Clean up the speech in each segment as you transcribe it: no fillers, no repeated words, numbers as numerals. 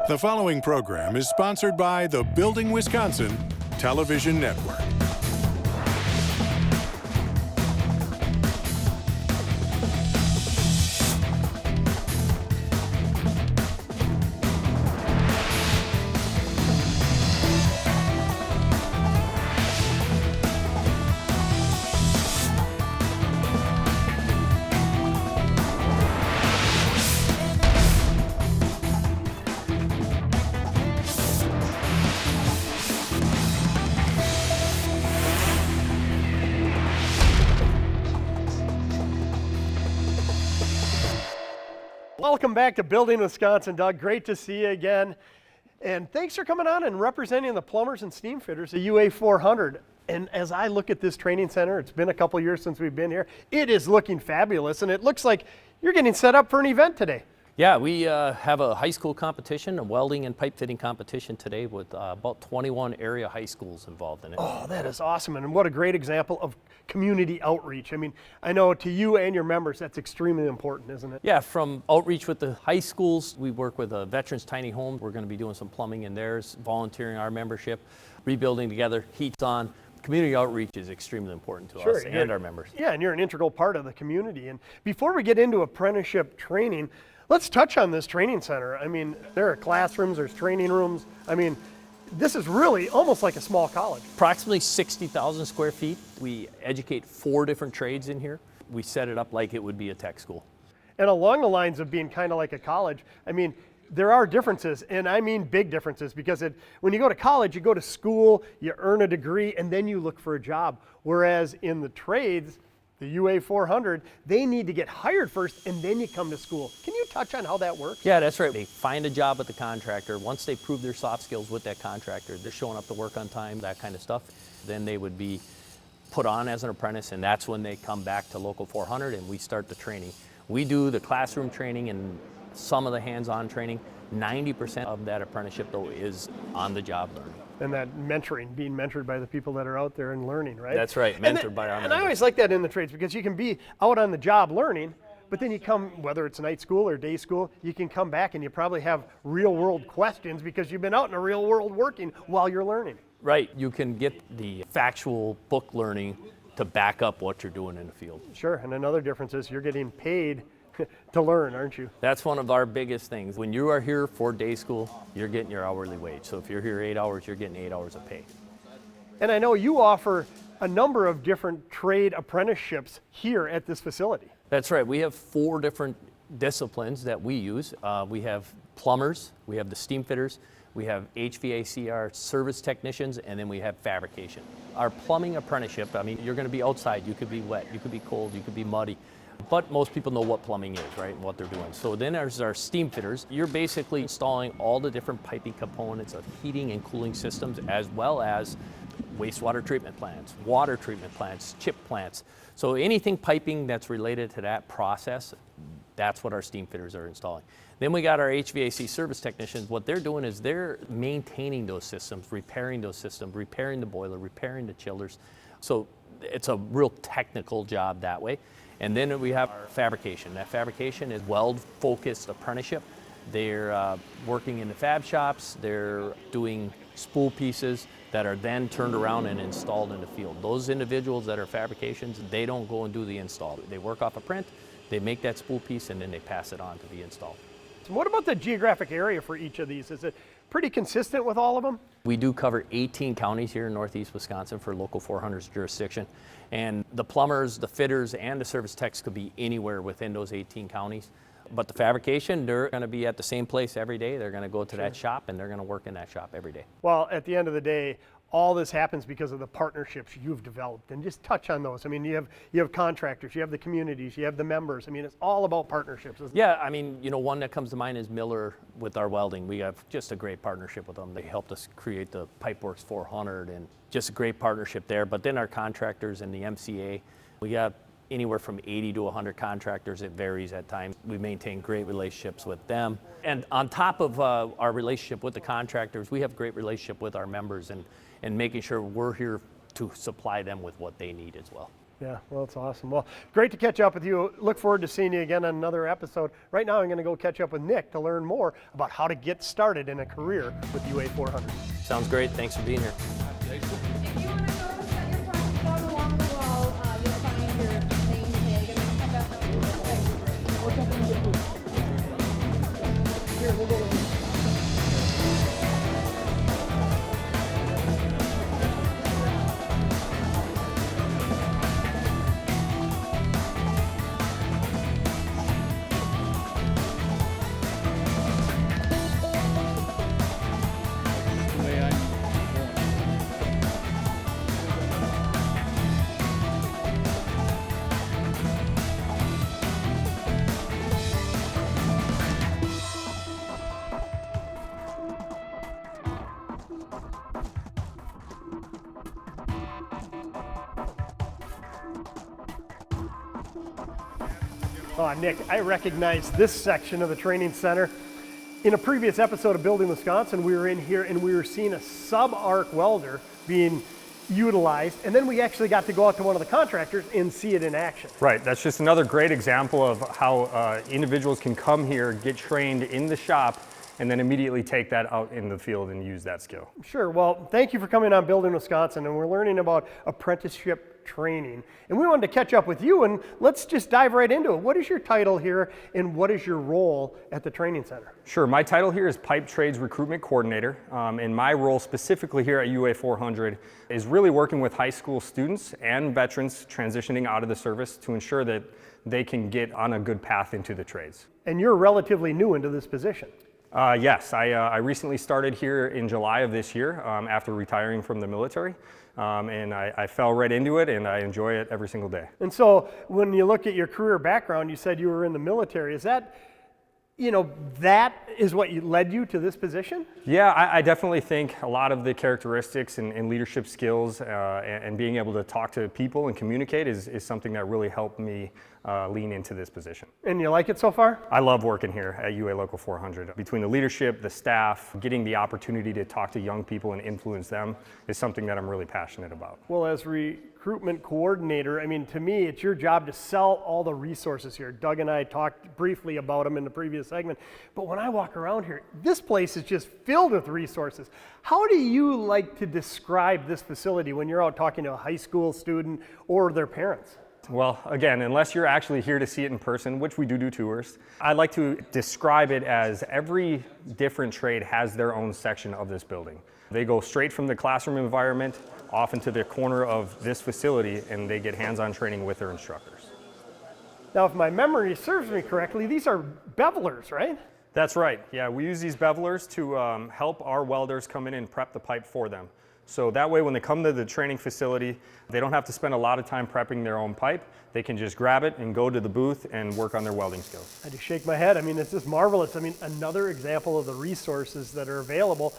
The following program is sponsored by the Building Wisconsin Television Network. Welcome back to Building Wisconsin, Doug. Great to see you again. And thanks for coming on and representing the Plumbers and Steamfitters, the UA 400. And as I look at this training center, it's been a couple years since we've been here. It is looking fabulous, and it looks like you're getting set up for an event today. Yeah, we have a high school competition, a welding and pipe fitting competition today with about 21 area high schools involved in it. Oh, that is awesome, and what a great example of community outreach. I mean, I know to you and your members, that's extremely important, isn't it? Yeah, from outreach with the high schools, we work with a veterans tiny home. We're going to be doing some plumbing in theirs, volunteering our membership, rebuilding together, heat's on. Community outreach is extremely important to us and our members. Yeah, and you're an integral part of the community. And before we get into apprenticeship training, let's touch on this training center. I mean, there are classrooms, there's training rooms. I mean, this is really almost like a small college. Approximately 60,000 square feet. We educate 4 different trades in here. We set it up like it would be a tech school. And along the lines of being kind of like a college, I mean, there are differences, and I mean big differences, because when you go to college, you go to school, you earn a degree, and then you look for a job. Whereas in the trades, the UA 400, they need to get hired first, and then you come to school. Can you touch on how that works? Yeah, that's right. They find a job with the contractor. Once they prove their soft skills with that contractor, they're showing up to work on time, that kind of stuff, then they would be put on as an apprentice, and that's when they come back to Local 400 and we start the training. We do the classroom training and some of the hands-on training. 90% of that apprenticeship, though, is on-the-job learning. And that mentoring, being mentored by the people that are out there and learning, right? That's right, mentored by our members. And I always like that in the trades, because you can be out on the job learning, but then you come, whether it's night school or day school, you can come back and you probably have real world questions because you've been out in the real world working while you're learning. Right, you can get the factual book learning to back up what you're doing in the field. Sure, and another difference is you're getting paid to learn, aren't you? That's one of our biggest things. When you are here for day school, you're getting your hourly wage. So if you're here 8 hours, you're getting 8 hours of pay. And I know you offer a number of different trade apprenticeships here at this facility. That's right. We have 4 different disciplines that we use. We have plumbers, we have the steamfitters, we have HVACR service technicians, and then we have fabrication. Our plumbing apprenticeship, I mean, you're going to be outside. You could be wet, you could be cold, you could be muddy. But most people know what plumbing is, right, and what they're doing. So then there's our steam fitters. You're basically installing all the different piping components of heating and cooling systems, as well as wastewater treatment plants, water treatment plants, chip plants. So anything piping that's related to that process, that's what our steam fitters are installing. Then we got our HVAC service technicians. What they're doing is they're maintaining those systems, repairing the boiler, repairing the chillers. So it's a real technical job that way. And then we have our fabrication. That fabrication is weld-focused apprenticeship. They're working in the fab shops. They're doing spool pieces that are then turned around and installed in the field. Those individuals that are fabrications, they don't go and do the install. They work off a print, they make that spool piece, and then they pass it on to be installed. So what about the geographic area for each of these? Is it pretty consistent with all of them? We do cover 18 counties here in Northeast Wisconsin for Local 400's jurisdiction. And the plumbers, the fitters, and the service techs could be anywhere within those 18 counties. But the fabrication, they're going to be at the same place every day. They're going to go to that shop, and they're going to work in that shop every day. Well, at the end of the day, all this happens because of the partnerships you've developed. And just touch on those. I mean, you have contractors, you have the communities, you have the members. I mean, it's all about partnerships, isn't it? Yeah, I mean, you know, one that comes to mind is Miller with our welding. We have just a great partnership with them. They helped us create the Pipeworks 400, and just a great partnership there. But then our contractors and the MCA, we got anywhere from 80 to 100 contractors. It varies at times. We maintain great relationships with them. And on top of our relationship with the contractors, we have great relationship with our members and making sure we're here to supply them with what they need as well. Yeah, well, that's awesome. Well, great to catch up with you. Look forward to seeing you again on another episode. Right now, I'm going to go catch up with Nick to learn more about how to get started in a career with UA 400. Sounds great. Thanks for being here. If you want to go set your project down along the wall, you'll find your name tag and then come back. We'll jump in and get food. Here, we'll go. Oh, Nick, I recognize this section of the training center. In a previous episode of Building Wisconsin, we were in here and we were seeing a sub-arc welder being utilized, and then we actually got to go out to one of the contractors and see it in action. Right, that's just another great example of how individuals can come here, get trained in the shop, and then immediately take that out in the field and use that skill. Sure, well, thank you for coming on Building Wisconsin, and we're learning about apprenticeship training. And we wanted to catch up with you, and let's just dive right into it. What is your title here, and what is your role at the training center? Sure, my title here is Pipe Trades Recruitment Coordinator, and my role specifically here at UA 400 is really working with high school students and veterans transitioning out of the service to ensure that they can get on a good path into the trades. And you're relatively new into this position. Yes, I recently started here in July of this year after retiring from the military, and I fell right into it, and I enjoy it every single day. And so when you look at your career background, you said you were in the military. Is that, that is what led you to this position? Yeah, I definitely think a lot of the characteristics and leadership skills and being able to talk to people and communicate is something that really helped me lean into this position. And you like it so far? I love working here at UA Local 400. Between the leadership, the staff, getting the opportunity to talk to young people and influence them is something that I'm really passionate about. Well, as recruitment coordinator, to me, it's your job to sell all the resources here. Doug and I talked briefly about them in the previous segment, but when I walk around here, this place is just filled with resources. How do you like to describe this facility when you're out talking to a high school student or their parents? Well, again, unless you're actually here to see it in person, which we do tours, I like to describe it as every different trade has their own section of this building. They go straight from the classroom environment off into the corner of this facility, and they get hands-on training with their instructors. Now, if my memory serves me correctly, these are bevelers, right? That's right. Yeah, we use these bevelers to help our welders come in and prep the pipe for them. So that way when they come to the training facility, they don't have to spend a lot of time prepping their own pipe. They can just grab it and go to the booth and work on their welding skills. I just shake my head. It's just marvelous. Another example of the resources that are available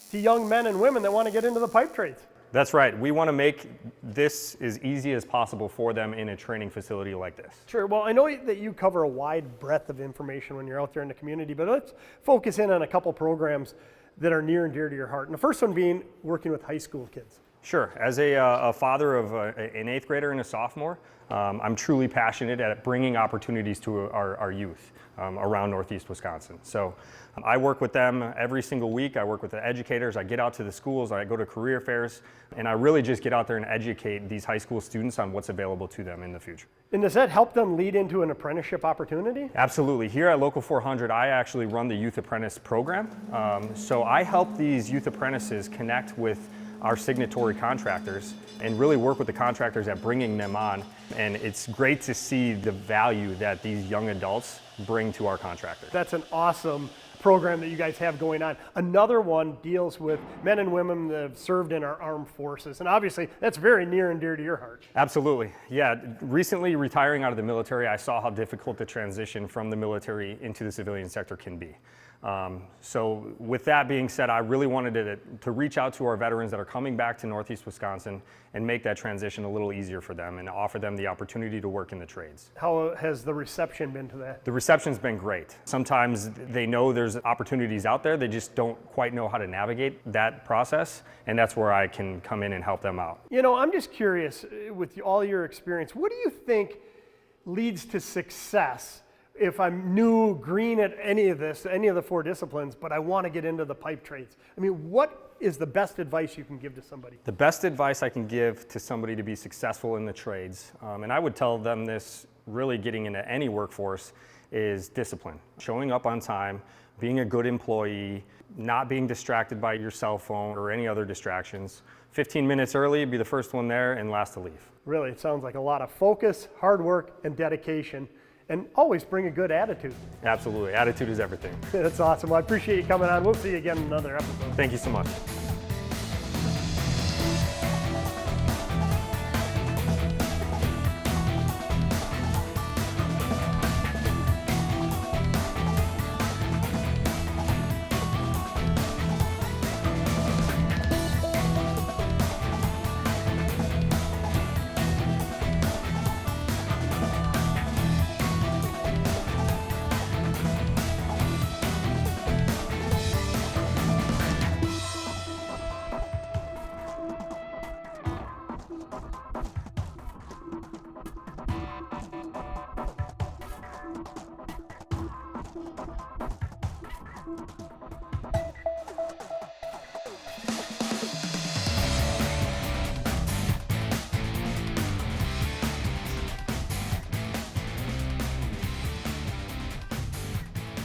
to young men and women that want to get into the pipe trades. That's right. We want to make this as easy as possible for them in a training facility like this. Sure. Well, I know that you cover a wide breadth of information when you're out there in the community, but let's focus in on a couple programs that are near and dear to your heart. And the first one being working with high school kids. Sure. As a father of an 8th grader and a sophomore, I'm truly passionate at bringing opportunities to our youth around Northeast Wisconsin. So I work with them every single week. I work with the educators. I get out to the schools. I go to career fairs, and I really just get out there and educate these high school students on what's available to them in the future. And does that help them lead into an apprenticeship opportunity? Absolutely. Here at Local 400, I actually run the Youth Apprentice program. So I help these youth apprentices connect with our signatory contractors and really work with the contractors at bringing them on. And it's great to see the value that these young adults bring to our contractors. That's an awesome program that you guys have going on. Another one deals with men and women that have served in our armed forces. And obviously, that's very near and dear to your heart. Absolutely. Yeah, recently retiring out of the military, I saw how difficult the transition from the military into the civilian sector can be. So with that being said, I really wanted to reach out to our veterans that are coming back to Northeast Wisconsin and make that transition a little easier for them and offer them the opportunity to work in the trades. How has the reception been to that? The reception's been great. Sometimes they know there's opportunities out there, they just don't quite know how to navigate that process, and that's where I can come in and help them out. You know, I'm just curious, with all your experience, what do you think leads to success if I'm new, green at any of the 4 disciplines, but I want to get into the pipe trades? I mean, what is the best advice you can give to somebody? The best advice I can give to somebody to be successful in the trades, and I would tell them this really getting into any workforce, is discipline. Showing up on time, being a good employee, not being distracted by your cell phone or any other distractions. 15 minutes early, be the first one there and last to leave. Really, it sounds like a lot of focus, hard work, and dedication. And always bring a good attitude. Absolutely, attitude is everything. That's awesome. Well, I appreciate you coming on. We'll see you again in another episode. Thank you so much.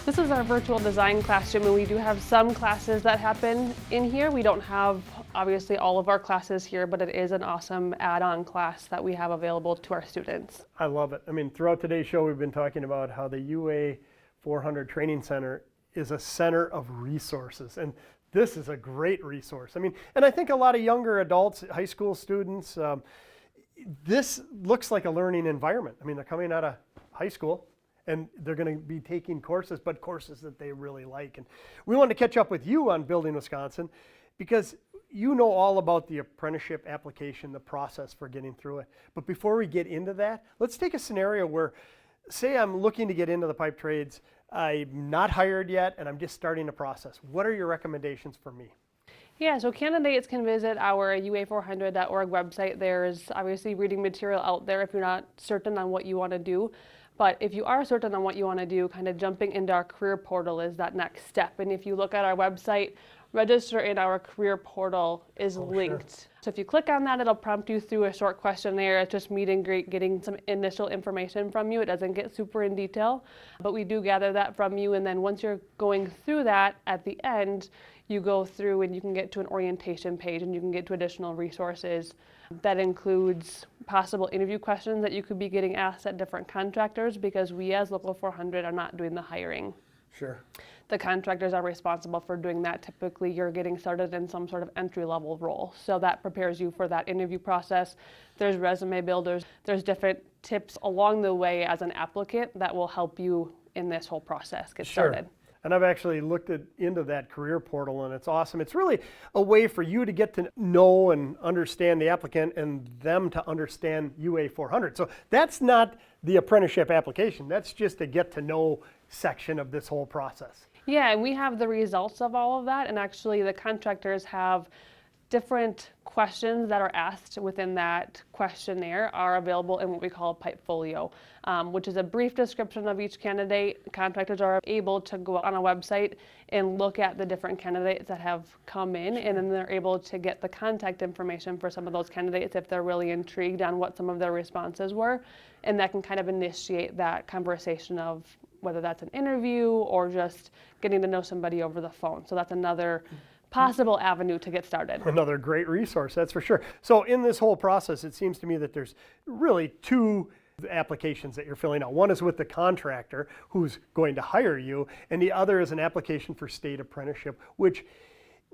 This is our virtual design classroom, and we do have some classes that happen in here. We don't have, obviously, all of our classes here, but it is an awesome add-on class that we have available to our students. I love it. I mean, throughout today's show, we've been talking about how the UA 400 Training Center is a center of resources, and this is a great resource. I mean, and I think a lot of younger adults, high school students, this looks like a learning environment. I mean, they're coming out of high school, and they're going to be taking courses, but courses that they really like. And we wanted to catch up with you on Building Wisconsin because you know all about the apprenticeship application, the process for getting through it. But before we get into that, let's take a scenario where, say I'm looking to get into the pipe trades, I'm not hired yet, and I'm just starting the process. What are your recommendations for me? Yeah, so candidates can visit our ua400.org website. There's obviously reading material out there if you're not certain on what you want to do. But if you are certain on what you want to do, kind of jumping into our career portal is that next step. And if you look at our website, register in our career portal is linked. Sure. So if you click on that, it'll prompt you through a short questionnaire. It's just meet and greet, getting some initial information from you. It doesn't get super in detail, but we do gather that from you. And then once you're going through that, at the end, you go through and you can get to an orientation page and you can get to additional resources. That includes possible interview questions that you could be getting asked at different contractors, because we as Local 400 are not doing the hiring. Sure. The contractors are responsible for doing that. Typically, you're getting started in some sort of entry-level role. So that prepares you for that interview process. There's resume builders. There's different tips along the way as an applicant that will help you in this whole process get started. And I've actually looked into that career portal, and it's awesome. It's really a way for you to get to know and understand the applicant and them to understand UA 400. So that's not the apprenticeship application. That's just a get to know section of this whole process. Yeah, and we have the results of all of that, and actually the contractors have different questions that are asked within that questionnaire are available in what we call a pipefolio, which is a brief description of each candidate. Contractors are able to go on a website and look at the different candidates that have come in, and then they're able to get the contact information for some of those candidates if they're really intrigued on what some of their responses were, and that can kind of initiate that conversation of whether that's an interview or just getting to know somebody over the phone. So that's another possible avenue to get started. Another great resource, that's for sure. So in this whole process, it seems to me that there's really two applications that you're filling out. One is with the contractor who's going to hire you, and the other is an application for state apprenticeship, which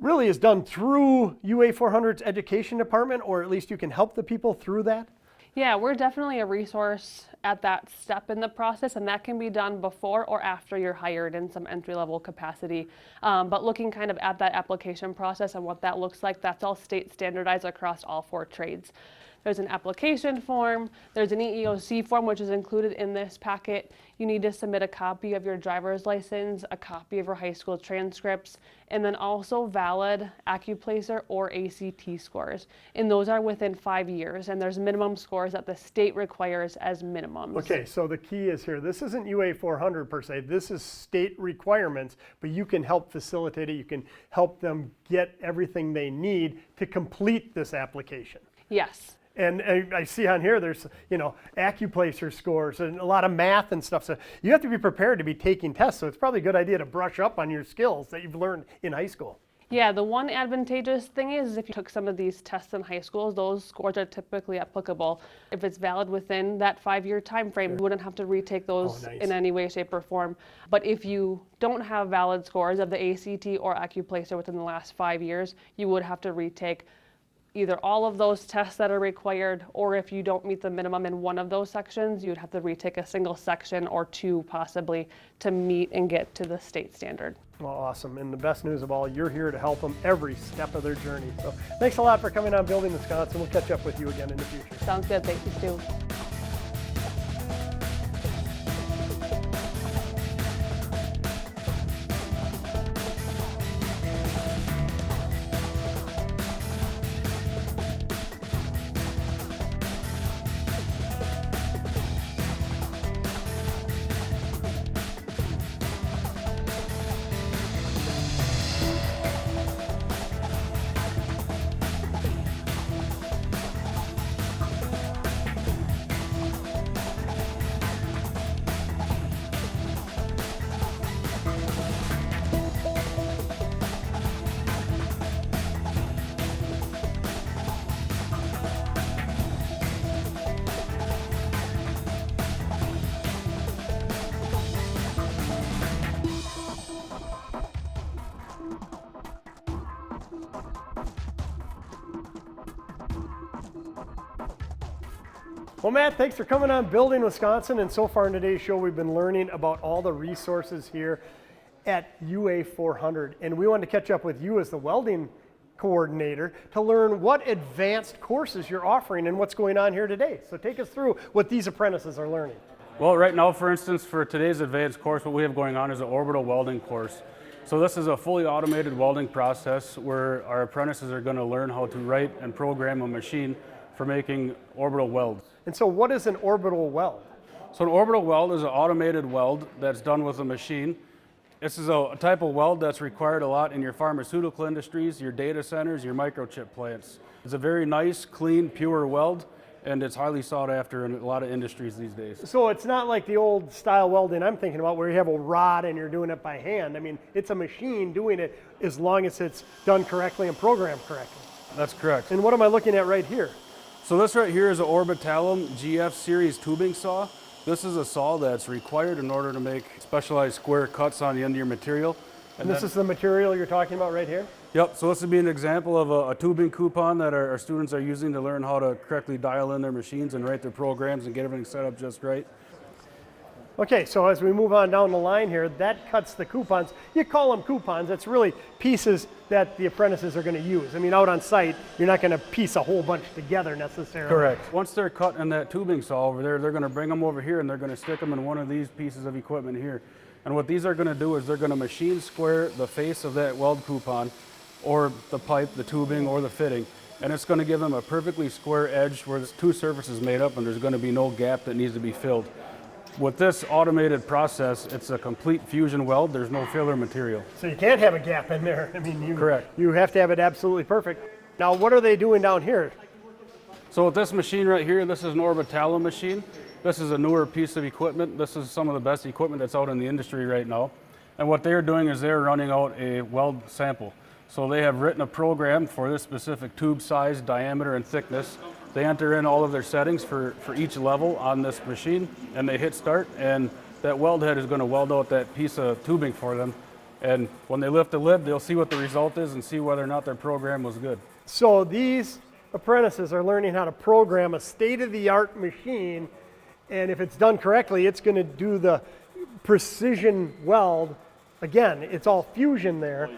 really is done through UA 400's education department, or at least you can help the people through that. Yeah, we're definitely a resource at that step in the process, and that can be done before or after you're hired in some entry-level capacity. But looking kind of at that application process and what that looks like, that's all state standardized across all 4 trades. There's an application form, there's an EEOC form, which is included in this packet. You need to submit a copy of your driver's license, a copy of your high school transcripts, and then also valid AccuPlacer or ACT scores. And those are within 5 years, and there's minimum scores that the state requires as minimums. Okay, so the key is here. This isn't UA 400 per se. This is state requirements, but you can help facilitate it. You can help them get everything they need to complete this application. Yes. And I see on here there's, AccuPlacer scores and a lot of math and stuff. So you have to be prepared to be taking tests. So it's probably a good idea to brush up on your skills that you've learned in high school. Yeah, the one advantageous thing is if you took some of these tests in high school, those scores are typically applicable. If it's valid within that 5-year time frame, you wouldn't have to retake those in any way, shape, or form. But if you don't have valid scores of the ACT or AccuPlacer within the last 5 years, you would have to retake either all of those tests that are required, or if you don't meet the minimum in one of those sections, you'd have to retake a single section or 2 possibly to meet and get to the state standard. Well, awesome. And the best news of all, you're here to help them every step of their journey. So thanks a lot for coming on Building Wisconsin. We'll catch up with you again in the future. Sounds good. Thank you, Stu. Well, Matt, thanks for coming on Building Wisconsin. And so far in today's show, we've been learning about all the resources here at UA 400. And we wanted to catch up with you as the welding coordinator to learn what advanced courses you're offering and what's going on here today. So take us through what these apprentices are learning. Well, right now, for instance, for today's advanced course, what we have going on is an orbital welding course. So this is a fully automated welding process where our apprentices are going to learn how to write and program a machine for making orbital welds. And so what is an orbital weld? So an orbital weld is an automated weld that's done with a machine. This is a type of weld that's required a lot in your pharmaceutical industries, your data centers, your microchip plants. It's a very nice, clean, pure weld, and it's highly sought after in a lot of industries these days. So it's not like the old style welding I'm thinking about where you have a rod and you're doing it by hand. I mean, it's a machine doing it as long as it's done correctly and programmed correctly. That's correct. And what am I looking at right here? So this right here is an Orbitalum GF series tubing saw. This is a saw that's required in order to make specialized square cuts on the end of your material. And this is the material you're talking about right here? Yep, so this would be an example of a tubing coupon that our students are using to learn how to correctly dial in their machines and write their programs and get everything set up just right. Okay, so as we move on down the line here, that cuts the coupons. You call them coupons, it's really pieces that the apprentices are going to use. I mean, out on site, you're not going to piece a whole bunch together necessarily. Correct. Once they're cut in that tubing saw over there, they're going to bring them over here and they're going to stick them in one of these pieces of equipment here. And what these are going to do is they're going to machine square the face of that weld coupon or the pipe, the tubing, or the fitting. And it's going to give them a perfectly square edge where there's 2 surfaces made up and there's going to be no gap that needs to be filled. With this automated process, it's a complete fusion weld. There's no filler material. So you can't have a gap in there. I mean, Correct. You have to have it absolutely perfect. Now, what are they doing down here? So with this machine right here, this is an Orbitalum machine. This is a newer piece of equipment. This is some of the best equipment that's out in the industry right now. And what they're doing is they're running out a weld sample. So they have written a program for this specific tube size, diameter, and thickness. They enter in all of their settings for each level on this machine, and they hit start, and that weld head is going to weld out that piece of tubing for them. And when they lift the lid, they'll see what the result is and see whether or not their program was good. So these apprentices are learning how to program a state-of-the-art machine And if it's done correctly, it's going to do the precision weld. Again, it's all fusion there,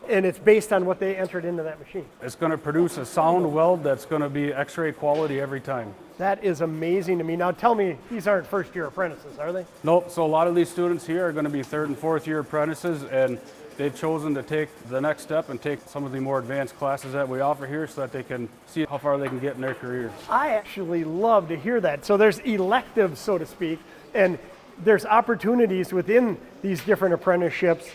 and it's based on what they entered into that machine. It's going to produce a sound weld that's going to be X-ray quality every time. That is amazing to me. Now tell me, these aren't first-year apprentices, are they? Nope, so a lot of these students here are going to be 3rd and 4th year apprentices, and they've chosen to take the next step and take some of the more advanced classes that we offer here so that they can see how far they can get in their careers. I actually love to hear that. So there's electives, so to speak, and there's opportunities within these different apprenticeships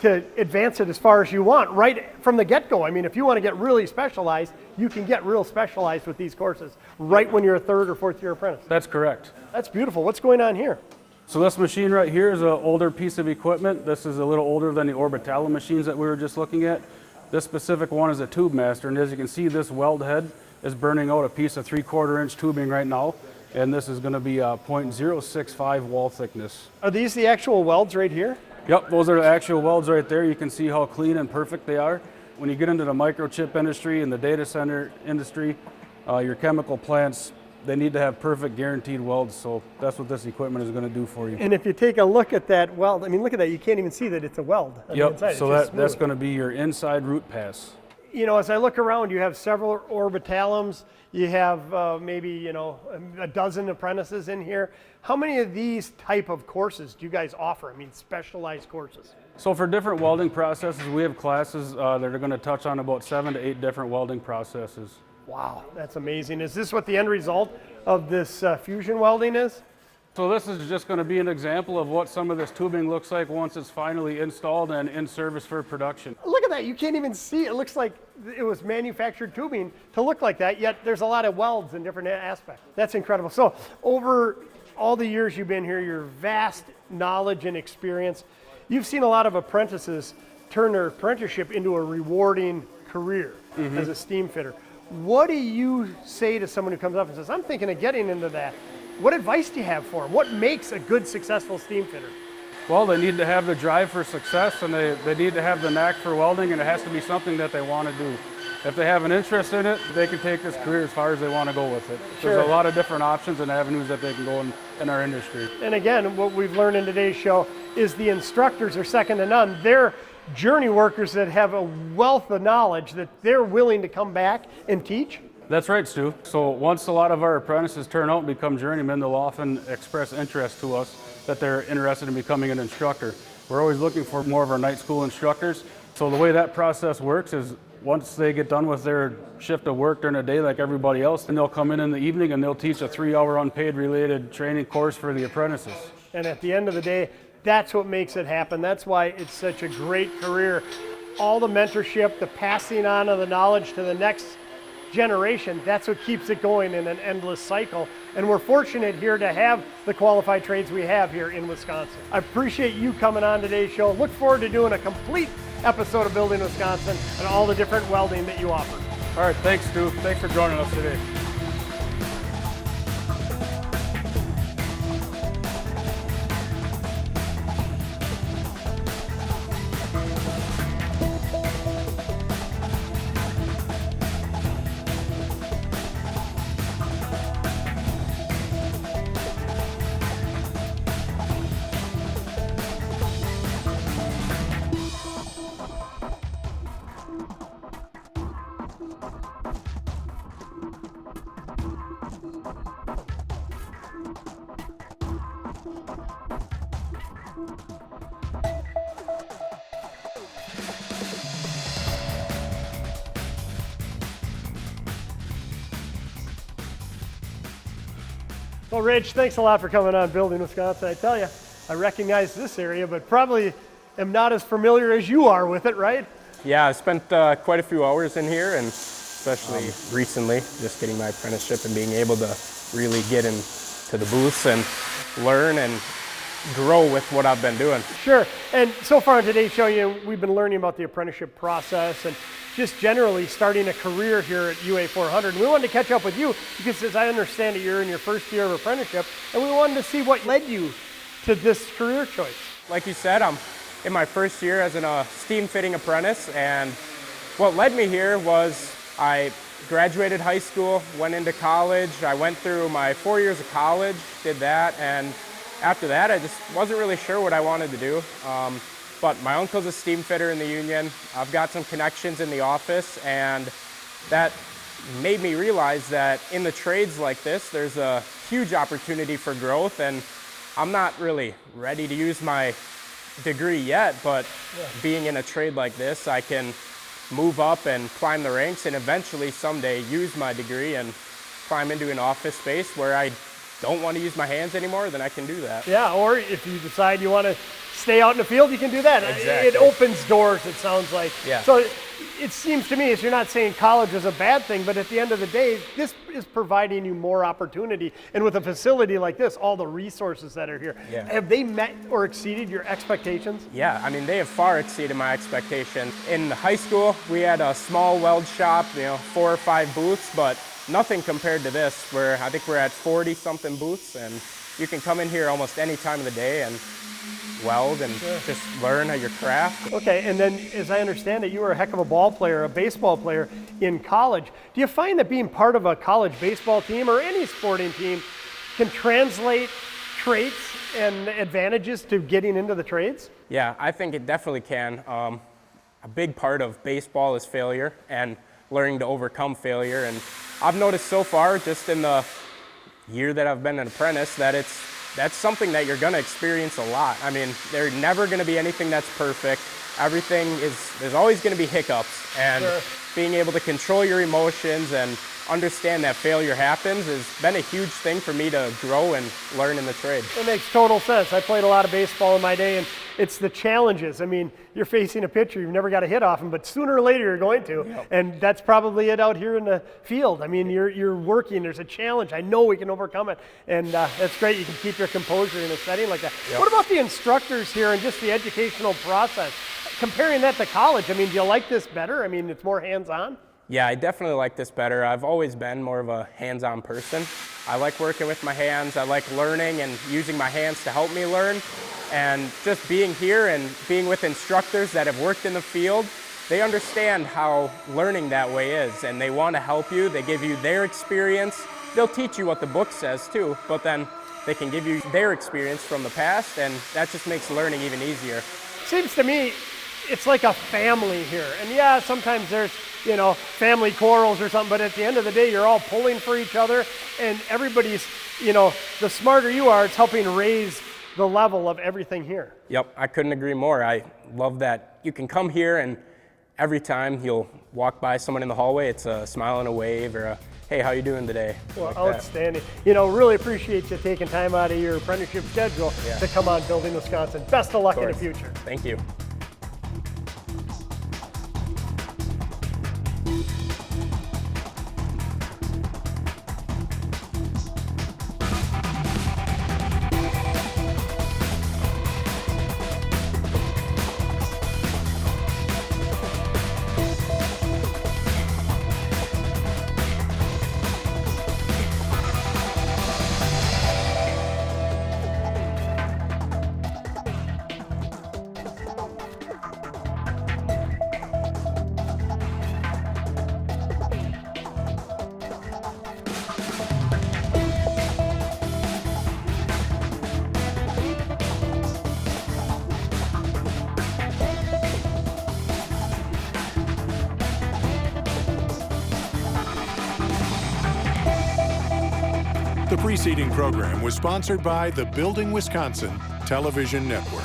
to advance it as far as you want right from the get-go. I mean, if you want to get really specialized, you can get real specialized with these courses right when you're a 3rd or 4th year apprentice. That's correct. That's beautiful. What's going on here? So this machine right here is an older piece of equipment. This is a little older than the Orbitalo machines that we were just looking at. This specific one is a tube master, and as you can see, this weld head is burning out a piece of 3/4 inch tubing right now, and this is going to be a 0.065 wall thickness. Are these the actual welds right here? Yep, those are the actual welds right there. You can see how clean and perfect they are. When you get into the microchip industry and the data center industry, your chemical plants, they need to have perfect guaranteed welds, so that's what this equipment is going to do for you. And if you take a look at that weld, I mean, look at that. You can't even see that it's a weld on the inside. Yep, so It's just that's smooth. going to be your inside root pass. You know, as I look around, you have several orbitalums. You have maybe, you know, a dozen apprentices in here. How many of these type of courses do you guys offer? I mean, specialized courses. So for different welding processes, we have classes that are going to touch on about 7 to 8 different welding processes. Wow, that's amazing. Is this what the end result of this fusion welding is? So this is just going to be an example of what some of this tubing looks like once it's finally installed and in service for production. Look at that. You can't even see. It looks like it was manufactured tubing to look like that, yet there's a lot of welds in different aspects. That's incredible. So over all the years you've been here, your vast knowledge and experience, you've seen a lot of apprentices turn their apprenticeship into a rewarding career as a steam fitter. What do you say to someone who comes up and says, I'm thinking of getting into that? What advice do you have for them? What makes a good, successful steam fitter? Well, they need to have the drive for success, and they need to have the knack for welding, and it has to be something that they want to do. If they have an interest in it, they can take this career as far as they want to go with it. Sure. There's a lot of different options and avenues that they can go in our industry. And again, what we've learned in today's show is the instructors are second to none. They're journey workers that have a wealth of knowledge that they're willing to come back and teach. That's right, Stu. So once a lot of our apprentices turn out and become journeymen, they'll often express interest to us that they're interested in becoming an instructor. We're always looking for more of our night school instructors. So the way that process works is once they get done with their shift of work during the day like everybody else, then they'll come in the evening and they'll teach a 3-hour unpaid related training course for the apprentices. And at the end of the day, that's what makes it happen. That's why it's such a great career. All the mentorship, the passing on of the knowledge to the next generation, that's what keeps it going in an endless cycle. And we're fortunate here to have the qualified trades we have here in Wisconsin. I appreciate you coming on today's show. Look forward to doing a complete episode of Building Wisconsin and all the different welding that you offer. All right, thanks, Stu. Thanks for joining us today. Well, Ridge, thanks a lot for coming on Building Wisconsin. I tell you, I recognize this area, but probably am not as familiar as you are with it, right? Yeah, I spent quite a few hours in here, and especially recently, just getting my apprenticeship and being able to really get into the booths and learn and grow with what I've been doing. Sure. And so far on today's show, we've been learning about the apprenticeship process and just generally starting a career here at UA 400. And we wanted to catch up with you because, as I understand it, you're in your first year of apprenticeship, and we wanted to see what led you to this career choice. Like you said, I'm in my first year as a steam fitting apprentice, and what led me here was I graduated high school, went into college. I went through my 4 years of college, did that, and after that I just wasn't really sure what I wanted to do. But my uncle's a steam fitter in the union. I've got some connections in the office, and that made me realize that in the trades like this, there's a huge opportunity for growth, and I'm not really ready to use my degree yet, but being in a trade like this, I can move up and climb the ranks and eventually someday use my degree and climb into an office space where I don't want to use my hands anymore, then I can do that. Yeah, or if you decide you want to stay out in the field, you can do that. Exactly. It opens doors, it sounds like. Yeah. So it seems to me as you're not saying college is a bad thing, but at the end of the day, this is providing you more opportunity. And with a facility like this, all the resources that are here, have they met or exceeded your expectations? Yeah, I mean, they have far exceeded my expectations. In high school, we had a small weld shop, 4 or 5 booths, but nothing compared to this, where I think we're at 40-something booths, and you can come in here almost any time of the day and weld and just learn your craft. Okay, and then as I understand it, you were a heck of a ball player, a baseball player in college. Do you find that being part of a college baseball team or any sporting team can translate traits and advantages to getting into the trades? Yeah, I think it definitely can. A big part of baseball is failure and learning to overcome failure. And I've noticed so far, just in the year that I've been an apprentice, that that's something that you're going to experience a lot. I mean, there's never going to be anything that's perfect. There's always going to be hiccups. And being able to control your emotions and understand that failure happens has been a huge thing for me to grow and learn in the trade. It makes total sense. I played a lot of baseball in my day, and it's the challenges. I mean, you're facing a pitcher, you've never got a hit off him, but sooner or later you're going to. Yep. And that's probably it out here in the field. I mean, you're working, there's a challenge. I know we can overcome it. And that's great, you can keep your composure in a setting like that. Yep. What about the instructors here and just the educational process? Comparing that to college, I mean, do you like this better? I mean, it's more hands-on? Yeah, I definitely like this better. I've always been more of a hands-on person. I like working with my hands. I like learning and using my hands to help me learn. And just being here and being with instructors that have worked in the field, they understand how learning that way is, and they want to help you. They give you their experience. They'll teach you what the book says too, but then they can give you their experience from the past, and that just makes learning even easier. Seems to me it's like a family here. And yeah, sometimes there's, family quarrels or something, but at the end of the day, you're all pulling for each other, and everybody's, the smarter you are, it's helping raise the level of everything here. Yep, I couldn't agree more. I love that you can come here and every time you'll walk by someone in the hallway, it's a smile and a wave or a, hey, how you doing today? Well, like outstanding. Really appreciate you taking time out of your apprenticeship schedule to come on Building Wisconsin. Best of luck in the future. Thank you. The preceding program was sponsored by the Building Wisconsin Television Network.